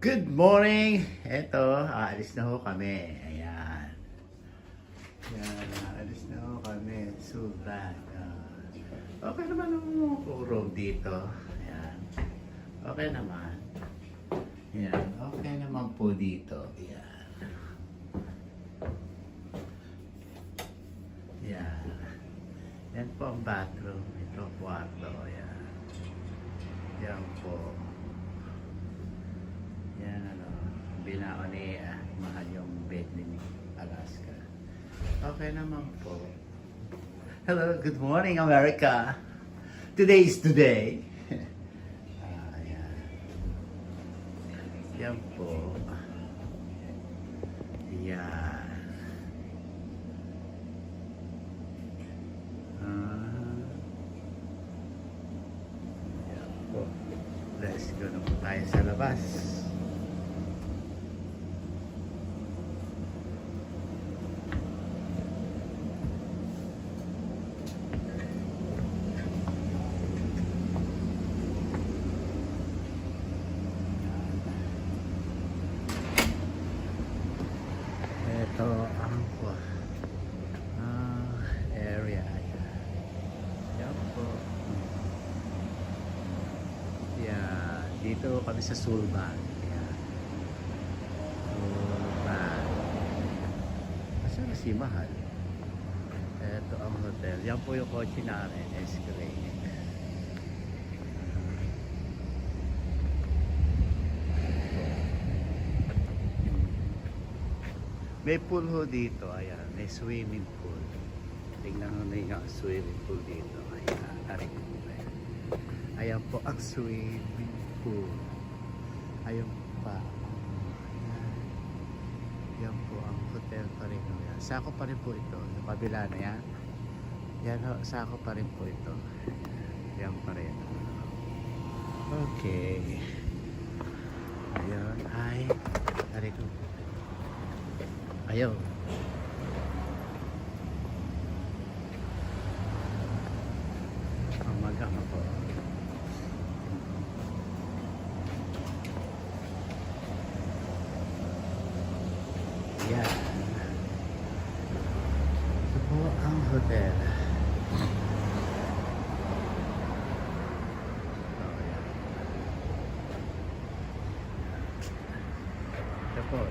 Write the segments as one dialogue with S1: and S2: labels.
S1: Good morning! Eto, aalis na ho kami. Ayan. Ayan, aalis na ho kami. Sudan. Okay naman ang road dito. Ayan. Okay naman. Ayan. Okay naman po dito. Ayan. Ayan. Yan po ang bathroom. Ito kwarto. Ayan. Yan po. Yan binao ni mahal yung bed ni Alaska. Okay naman po. Hello, good morning America. Today is today. Yan. Yan po. Yan. Yan po. Let's go na po tayo sa labas. Ito ang area. Yan po. Yeah, dito kami sa Sulban. Yeah. Sulban. Kasi si Mahal. Ito ang hotel. Yan po yung kotse namin. Escalade. May pool ho dito, ayan, may swimming pool. Tingnan mo na yung swimming pool dito. Ayan, tarik po. Ayan po ang swimming pool. Ayan pa. Ayan po ang hotel pa rin. Ayan. Sako pa rin po ito. Yung kabila na yan. Yan ho, sako pa rin po ito. Ayan pa rin. Okay. Ayan, ay, tarik po. Ayaw. Ang mag-ama po. Yan. Ito po ang hotel.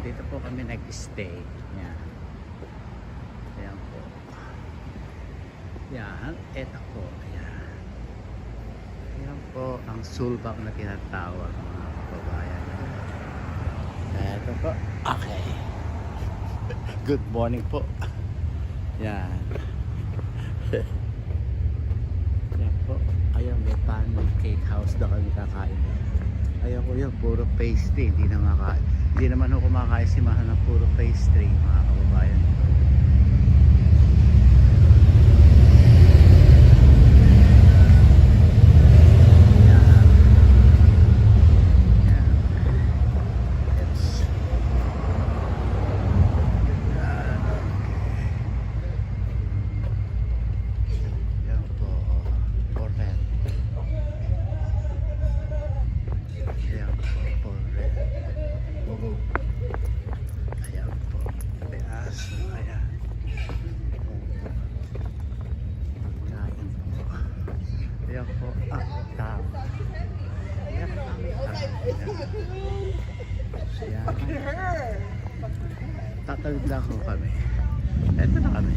S1: Dito po kami nag-stay. Yan. Ayan po. Yan. Eto po. Ayan. Ayan po ang sulbak na tinatawag mga kababayan. Eto po. Okay. Good morning po. Yan. Yan po. Ayan, may pancake house na kami kakain. Ayan po yun. Puro pastry. Hindi na makain. Hindi naman ako kumakain si Mahal ng puro pastry, mga kababayan. Ayan po ang tama. Ayan ang tama. Tatawid lang ho kami. Ito na kami.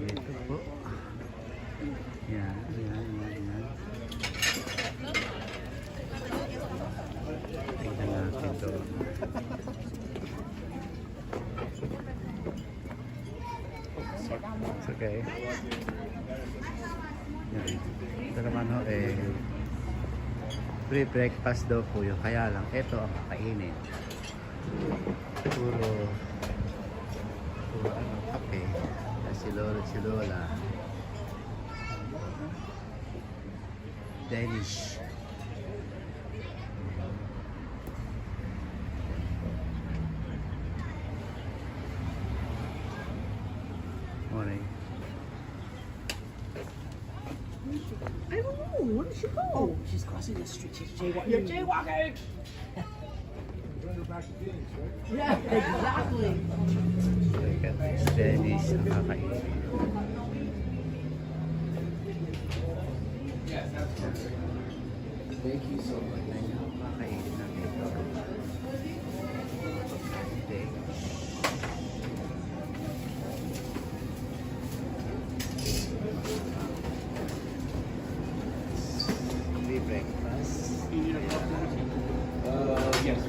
S1: Ito po. Yan, yan, yan, yan. Tingnan natin ito. It's okay. Yan. Ito naman ho, Free breakfast daw po yun. Kaya lang, ito ang kakainin. Puro ano, kape. Si Lola, si Lola. Danish. Morning.
S2: I don't know. Where did she go? Oh, she's crossing the street. She's jaywalking. You're jaywalking! Yeah, exactly.
S1: Look at this. Danish ang kakainin.
S2: Thank you so much.
S1: Kakainin na dito. Danish. Free breakfast.
S2: Yes.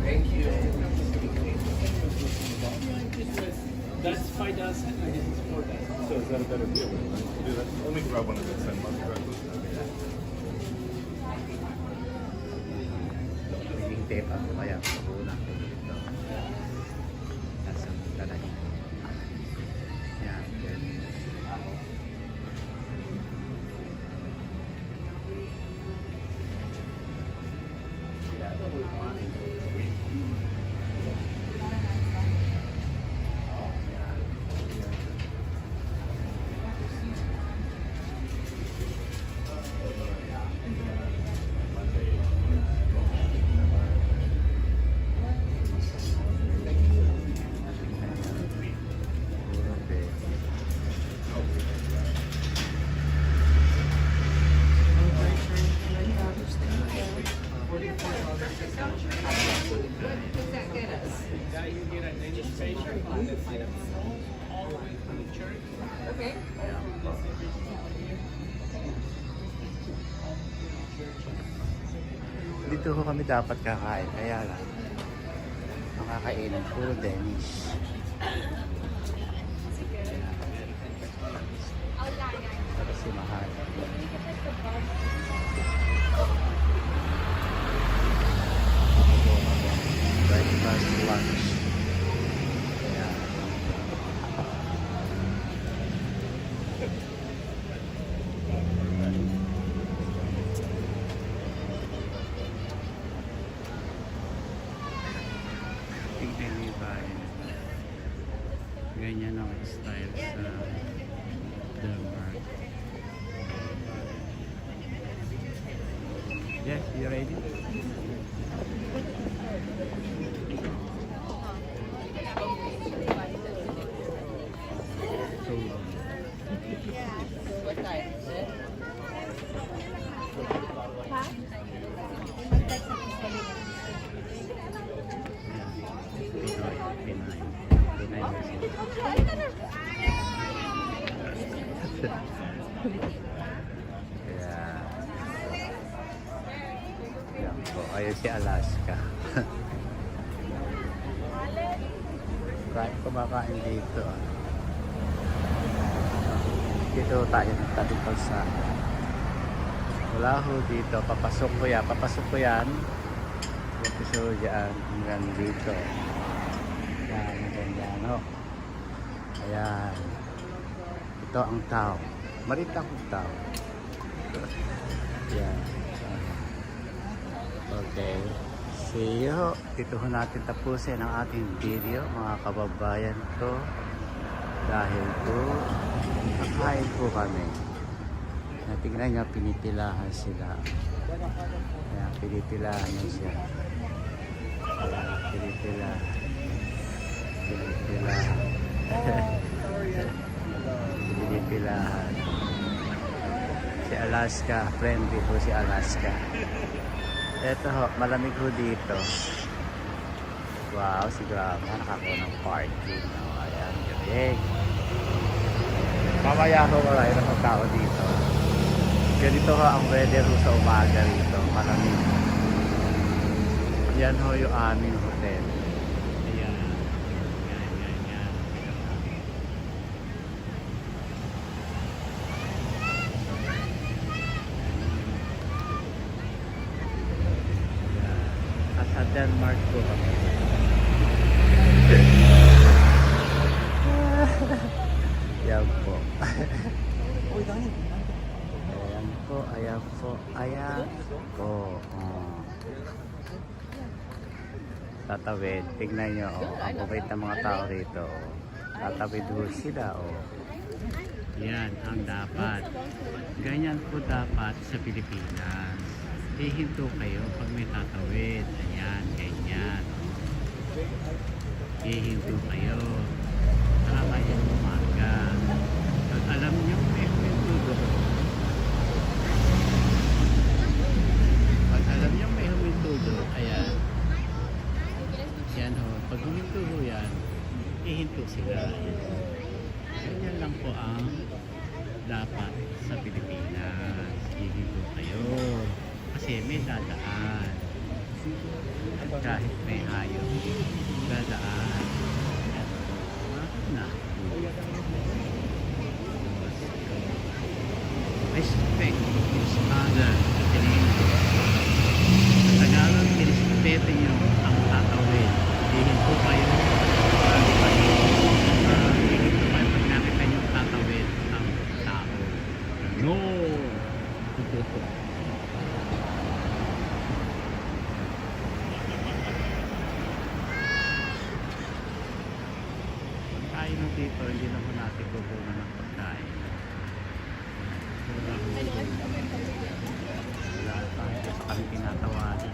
S2: Thank you.
S3: That's 5 dozen and this is 4 dozen.
S4: So is that a better deal? Do that. Let me grab one of the 10 month breakfast.
S1: Naging tape ako kaya pabunan ko dito. Nasa talaga. Yan, ganyan.
S3: Yeah, you get a Danish patient. All furniture.
S2: Okay.
S1: Dito ko kami dapat kakain, kaya lang ang kakainin puro Danish. Kasi mahal. Breakfast, lunch. Kaya tignan niyo tayo. Ganyan ang style sa Denmark. Yes, you ready? So,
S2: What time is it?
S1: Pinoy, Pinoy. Pinoy version. Kaya, yan po. Ayun si Alaska. Kahit kumakain dito. Dito tayo nagtabi sa wala ho dito. Papasok ko yan. Papasok ko yan. Dito siya dyan. Hanggang dito. Yan. Hanggang no. Ayan. Ito ang tao. Marita kong tao. Yan. Okay. See you. Dito ho natin tapusin ang ating video, mga kababayan ko. Dahil po, nakain po kami. Natingnan niya, pinipilahan sila. Ayan, pinipilahan niya siya. Ayan, pinipilahan. Pinipilahan. Pinipilahan. Si Alaska, friendly po si Alaska. Eto ho, malamig ho dito. Wow, si Grandma nakakuha ng parking. Oh, ayan, galing. Mamaya ho, marami ng tao dito. Ganito ho ang weather ho sa umaga rito. Malamig. Yan ho yung aming hotel. Ayan. Yan, yan, yan. Nasa Denmark po kami. Yan po. Ayan po, ayan po, ayan po. Tatawid. Tignan nyo, ang bumait ng mga tao rito. Tatawid ho sila, Yan ang dapat. Ganyan po dapat sa Pilipinas. Hihinto kayo pag may tatawid. Ayan, ganyan. Hihinto kayo. Para kayong umaga. At alam nyo, may humintudo. Pag alam nyo may humintudo, ayan. Yan ho. Pag humintudo yan, hihinto sila. Ganyan lang po ang dapat sa Pilipinas. Hihinto kayo. Kasi may dadaan. At kahit may hayop, dadaan. At na. Respect each other. Sa Tagalog, irespeto nyo ang tatawid. Hihinto kayo. Hihinto kayo pag nakita nyo tatawid ang tao. No! Pagkain ng dito, hindi naman natin kukunan ng pagkain. Wala tayo sa kami tinatawanan.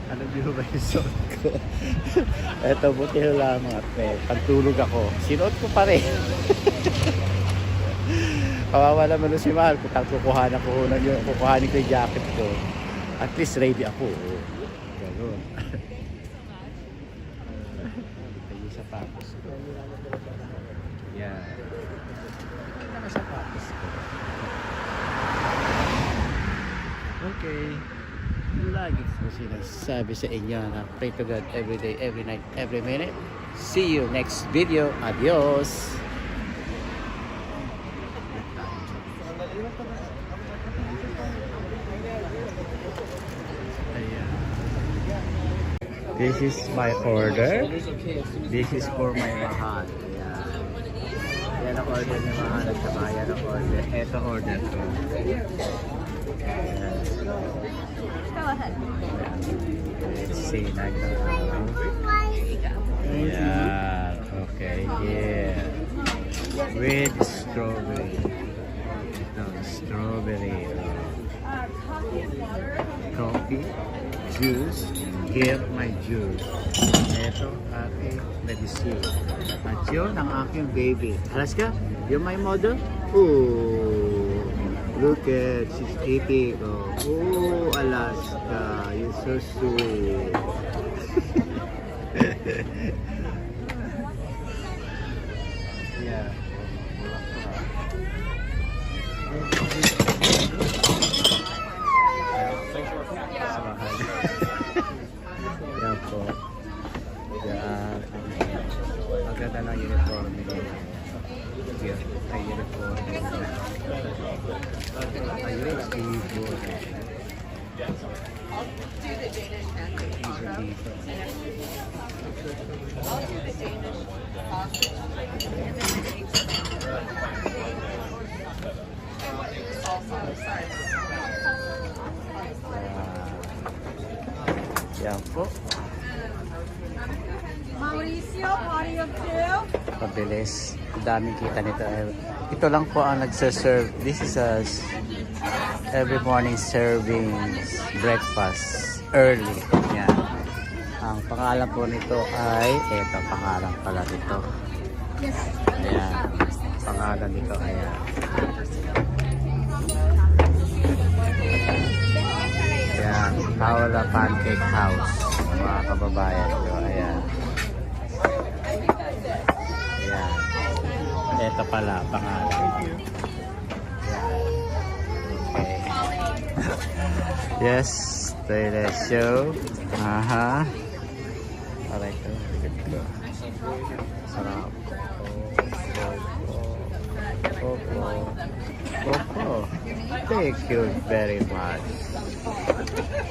S1: Alam niyo ba yung suot ko? Eto, buti ho lamang at pagtulog ako. Sinuot ko pa rin. Kawawa naman si Mahal kung kukuhanin ko yung jacket ko. At least ready ako. Ganoon. Ito yung sapatos ko. Yan. Ito na sapatos ko. Okay. Lagi ko sinasabi sa inyo na pray to God every day, every night, every minute. See you next video. Adios! Ayan. This is my order. This is for my mahal. Ayan. Yan ang order ni mahal at saka yan ang order. Ito order ko. Ayan.
S2: Go ahead.
S1: Let's see. Yeah. Okay. Yeah. With strawberry. Ito, strawberry. Coffee. Juice. Here my juice. Ito, aking medicine. At yun ang aking baby. Alaska, you're my mother? Ooh. Look at, she's eating. Oh, Alaska, you're so sweet. Yeah. Yan po. Yan. Ang ganda ng uniform nila. Yan. Ay uniform nila. Ayun, dito.
S2: I'll do the Danish pancake scrub. I'll do the Danish sausage and then the egg scrub. Salsa, sorry.
S1: Yan po.
S2: Mauricio, what do you do?
S1: Pabilis. Daming kita nito. Ito lang po ang nagsaserve. This is a every morning serving breakfast early. Yan. Ang pangalan po nito ay eto, pangalan pala nito. Ayan. Pangalan nito ayan. Ayan. Paola Pancake House. Mga kababayan ko. Ayan. Ayan. Ito pala, pangalan. Okay. Yes, the show. Aha. Alright, sarap. Opo. Thank you very much.